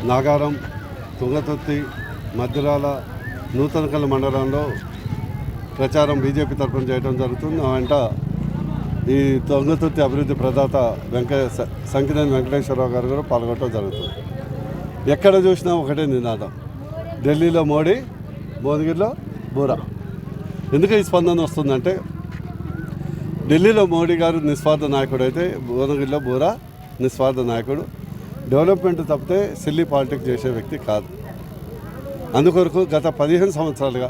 నాగారం, తుంగతుర్తి, మద్దిరాల, నూతనకల్ మండలంలో ప్రచారం బీజేపీ తరఫున చేయడం జరుగుతుంది. వెంట ఈ తుంగతుర్తి అభివృద్ధి ప్రదాత సంకినేని వెంకటేశ్వరరావు గారు కూడా పాల్గొనడం జరుగుతుంది. ఎక్కడ చూసినా ఒకటే నినాదం, ఢిల్లీలో మోడీ, భువనగిరిలో బూరా. ఎందుకు ఈ స్పందన వస్తుందంటే, ఢిల్లీలో మోడీ గారు నిస్వార్థ నాయకుడు అయితే భువనగిరిలో బూరా నిస్వార్థ నాయకుడు. డెవలప్మెంట్ తప్పితే సిల్లీ పాలిటిక్స్ చేసే వ్యక్తి కాదు. అందుకొరకు గత 15 సంవత్సరాలుగా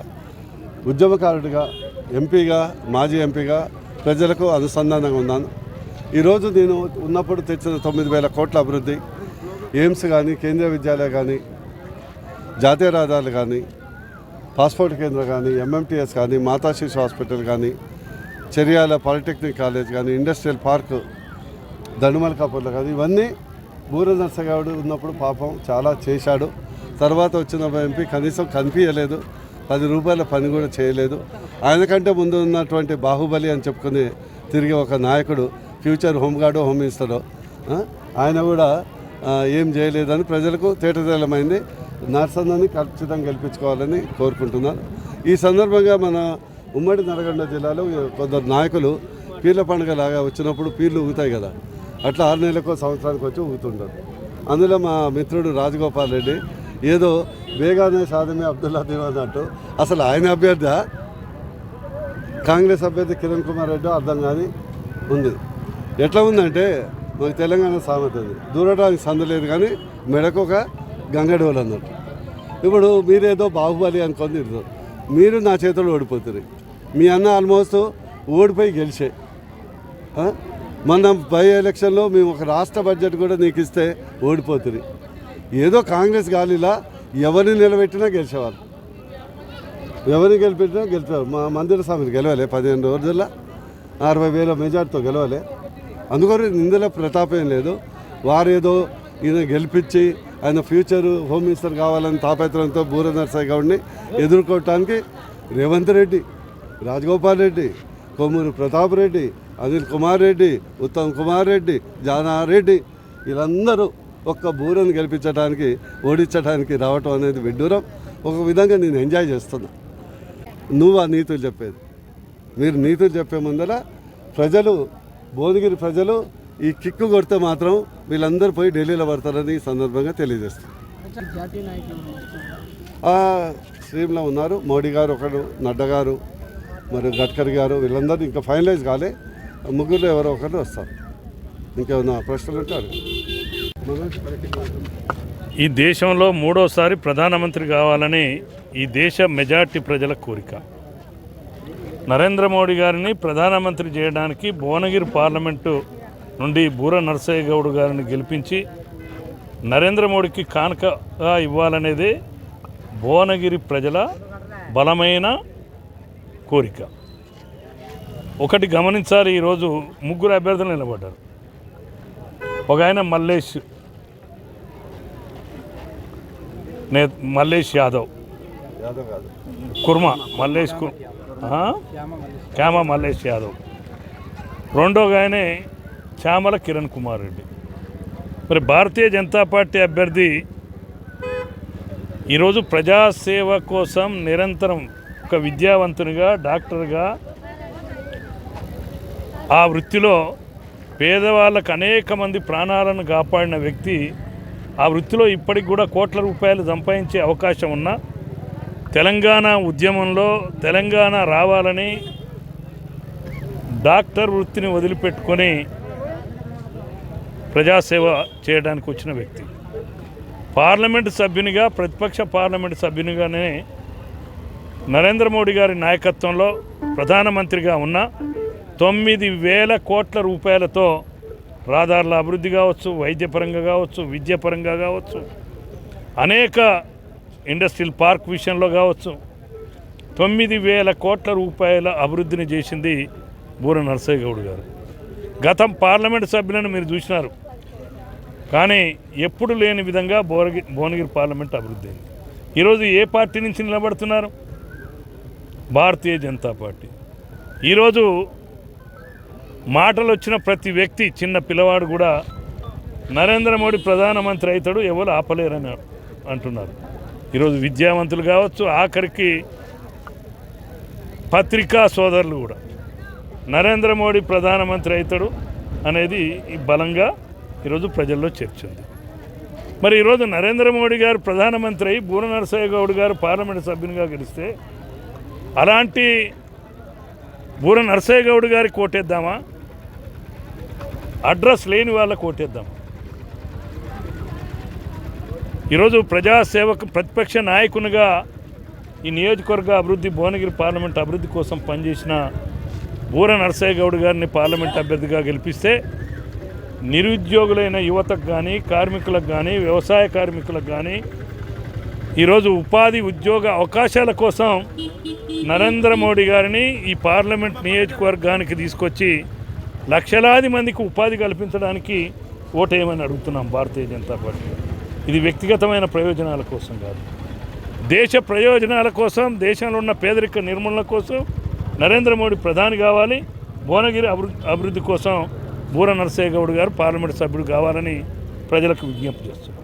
ఉద్యమకారుడిగా, ఎంపీగా, మాజీ ఎంపీగా ప్రజలకు అనుసంధానంగా ఉన్నాను. ఈరోజు నేను ఉన్నప్పుడు తెచ్చిన 9,000 కోట్ల అభివృద్ధి, ఎయిమ్స్ కానీ, కేంద్రీయ విద్యాలయం కానీ, జాతీయ రహదారులు కానీ, పాస్పోర్ట్ కేంద్రం కానీ, ఎంఎంటీఎస్ కానీ, మాతా శిశు హాస్పిటల్ కానీ, చెరియాల పాలిటెక్నిక్ కాలేజ్ కానీ, ఇండస్ట్రియల్ పార్క్ దండుమల్కాపూర్లో కానీ, ఇవన్నీ బూర నర్సగౌడ్ ఉన్నప్పుడు పాపం చాలా చేశాడు. తర్వాత వచ్చిన ఎంపీ కనీసం కనిపించలేదు, 10 రూపాయల పని కూడా చేయలేదు. ఆయనకంటే ముందు ఉన్నటువంటి బాహుబలి అని చెప్పుకుని తిరిగి ఒక నాయకుడు, ఫ్యూచర్ హోంగార్డు, హోమ్ మినిస్టరు, ఆయన కూడా ఏం చేయలేదని ప్రజలకు తేటతెల్లమైంది. నర్సన్నని ఖచ్చితంగా గెలిపించుకోవాలని కోరుకుంటున్నాను. ఈ సందర్భంగా మన ఉమ్మడి నల్గొండ జిల్లాలో కొందరు నాయకులు పీర్ల పండుగ లాగా వచ్చినప్పుడు పీర్లు ఊగుతాయి కదా, అట్లా 6 నెలలకో సంవత్సరానికి వచ్చి ఊగుతుంటారు. అందులో మా మిత్రుడు రాజగోపాల్ రెడ్డి ఏదో బేగానే సాదమే అబ్దుల్లా దివ్ అన్నట్టు, అసలు ఆయన అభ్యర్థి కాంగ్రెస్ అభ్యర్థి కిరణ్ కుమార్ రెడ్డి అర్థం కానీ ఉంది. ఎట్లా ఉందంటే, మాకు తెలంగాణ సామెత ఉంది, దూరడానికి సందలేదు కానీ మెడకు ఒక గంగడోలు అన్నట్టు. ఇప్పుడు మీరేదో బాహుబలి అనుకొని మీరు నా చేతుల్లో ఓడిపోతుంది. మీ అన్న ఆల్మోస్ట్ ఓడిపోయి గెలిచే. మన బై ఎలక్షన్లో మేము ఒక రాష్ట్ర బడ్జెట్ కూడా నీకు ఇస్తే ఓడిపోతుంది. ఏదో కాంగ్రెస్ గాలిలా ఎవరిని నిలబెట్టినా గెలిచేవారు, ఎవరిని గెలిపెట్టినా గెలిచారు. మా మందిర స్వామిని గెలవలే 15 రోజుల్లో 60,000 మెజార్టీతో గెలవలే. అందుకని ఇందులో ప్రతాపం లేదు. వారేదో ఈయన గెలిపించి ఆయన ఫ్యూచర్ హోమ్ మినిస్టర్ కావాలని తాపత్రంతో బూర నర్సయ్య గౌడ్ని ఎదుర్కోవటానికి రేవంత్ రెడ్డి, రాజగోపాల్ రెడ్డి, కొమ్మూరు ప్రతాప్ రెడ్డి, అనిల్ కుమార్ రెడ్డి, ఉత్తమ్ కుమార్ రెడ్డి, జానారెడ్డి, వీళ్ళందరూ ఒక్క బూరను గెలిపించడానికి, ఓడించడానికి రావటం అనేది విడ్డూరం. ఒక విధంగా నేను ఎంజాయ్ చేస్తున్నా. నువ్వు ఆ నీతులు చెప్పేది, మీరు నీతులు చెప్పే ముందర ప్రజలు, భువనగిరి ప్రజలు ఈ కిక్కు కొడితే మాత్రం వీళ్ళందరూ పోయి ఢిల్లీలో పడతారని ఈ సందర్భంగా తెలియజేస్తారు. స్ట్రీమ్లో ఉన్నారు మోడీ గారు ఒకడు, నడ్డా గారు, మరి గడ్కరీ గారు, వీళ్ళందరూ ఇంకా ఫైనలైజ్ కాలే. ముగ్గురు ఎవరో ఒకరు వస్తారు. ఇంకేమన్నా ప్రశ్నలు ఉంటారు? ఈ దేశంలో 3వసారి ప్రధానమంత్రి కావాలని ఈ దేశ మెజార్టీ ప్రజల కోరిక. నరేంద్ర మోడీ గారిని ప్రధానమంత్రి చేయడానికి భువనగిరి పార్లమెంటు నుండి బూర నర్సయ్య గౌడ్ గారిని గెలిపించి నరేంద్ర మోడీకి కానుకగా ఇవ్వాలనేదే భువనగిరి ప్రజల బలమైన కోరిక. ఒకటి గమనించాలి, ఈరోజు 3 అభ్యర్థులు నిలబడ్డారు. ఒక ఆయన మల్లేష్ యాదవ్, కుర్మా మల్లేష్ క్యామ మల్లేష్ యాదవ్, రెండో ఆయనే చామల కిరణ్ కుమార్ రెడ్డి. మరి భారతీయ జనతా పార్టీ అభ్యర్థి ఈరోజు ప్రజాసేవ కోసం నిరంతరం ఒక విద్యావంతునిగా, డాక్టర్గా ఆ వృత్తిలో పేదవాళ్ళకు అనేక మంది ప్రాణాలను కాపాడిన వ్యక్తి. ఆ వృత్తిలో ఇప్పటికి కూడా కోట్ల రూపాయలు సంపాదించే అవకాశం ఉన్న తెలంగాణ ఉద్యమంలో తెలంగాణ రావాలని డాక్టర్ వృత్తిని వదిలిపెట్టుకొని ప్రజాసేవ చేయడానికి వచ్చిన వ్యక్తి. పార్లమెంటు సభ్యునిగా, ప్రతిపక్ష పార్లమెంటు సభ్యునిగానే నరేంద్ర మోడీ గారి నాయకత్వంలో ప్రధానమంత్రిగా ఉన్న 9,000 కోట్ల రూపాయలతో రహదారుల అభివృద్ధి కావచ్చు, వైద్యపరంగా కావచ్చు, విద్యాపరంగా కావచ్చు, అనేక ఇండస్ట్రియల్ పార్క్ విషయంలో కావచ్చు 9,000 కోట్ల రూపాయల అభివృద్ధిని చేసింది బూర నర్సయ్య గౌడ్ గారు. గతం పార్లమెంటు సభ్యులను మీరు చూసినారు, కానీ ఎప్పుడు లేని విధంగా భువనగిరి పార్లమెంట్ అభివృద్ధి అయింది. ఈరోజు ఏ పార్టీ నుంచి నిలబడుతున్నారు? భారతీయ జనతా పార్టీ. ఈరోజు మాటలు వచ్చిన ప్రతి వ్యక్తి, చిన్న పిల్లవాడు కూడా నరేంద్ర మోడీ ప్రధానమంత్రి అవుతాడు, ఎవరు ఆపలేరని అంటున్నారు. ఈరోజు విద్యావంతులు కావచ్చు, ఆఖరికి పత్రికా సోదరులు కూడా నరేంద్ర మోడీ ప్రధానమంత్రి అవుతాడు అనేది బలంగా ఈరోజు ప్రజల్లో చర్చ ఉంది. మరి ఈరోజు నరేంద్ర మోడీ గారు ప్రధానమంత్రి అయి బూర నరసయ్య గౌడ్ గారు పార్లమెంటు సభ్యునిగా గెలిస్తే అలాంటి బూర నరసయ్య గౌడ్ గారికి కోటేద్దామా, అడ్రస్ లేని వాళ్ళకు కోటేద్దామా? ఈరోజు ప్రజాసేవకు ప్రతిపక్ష నాయకునిగా ఈ నియోజకవర్గ అభివృద్ధి, భువనగిరి పార్లమెంట్ అభివృద్ధి కోసం పనిచేసిన బూర నరసయ్య గౌడ్ గారిని పార్లమెంట్ అభ్యర్థిగా గెలిపిస్తే నిరుద్యోగులైన యువతకు కానీ, కార్మికులకు కానీ, వ్యవసాయ కార్మికులకు కానీ ఈరోజు ఉపాధి ఉద్యోగ అవకాశాల కోసం నరేంద్ర మోడీ గారిని ఈ పార్లమెంట్ నియోజకవర్గానికి తీసుకొచ్చి లక్షలాది మందికి ఉపాధి కల్పించడానికి ఓటేయమని అడుగుతున్నాం భారతీయ జనతా పార్టీ. ఇది వ్యక్తిగతమైన ప్రయోజనాల కోసం కాదు, దేశ ప్రయోజనాల కోసం, దేశంలో ఉన్న పేదరిక నిర్మూలన కోసం నరేంద్ర మోడీ ప్రధాని కావాలి. భువనగిరి అభివృద్ధి కోసం బూర నరసయ్య గౌడ్ గారు పార్లమెంట్ సభ్యుడు కావాలని ప్రజలకు విజ్ఞప్తి చేస్తున్నారు.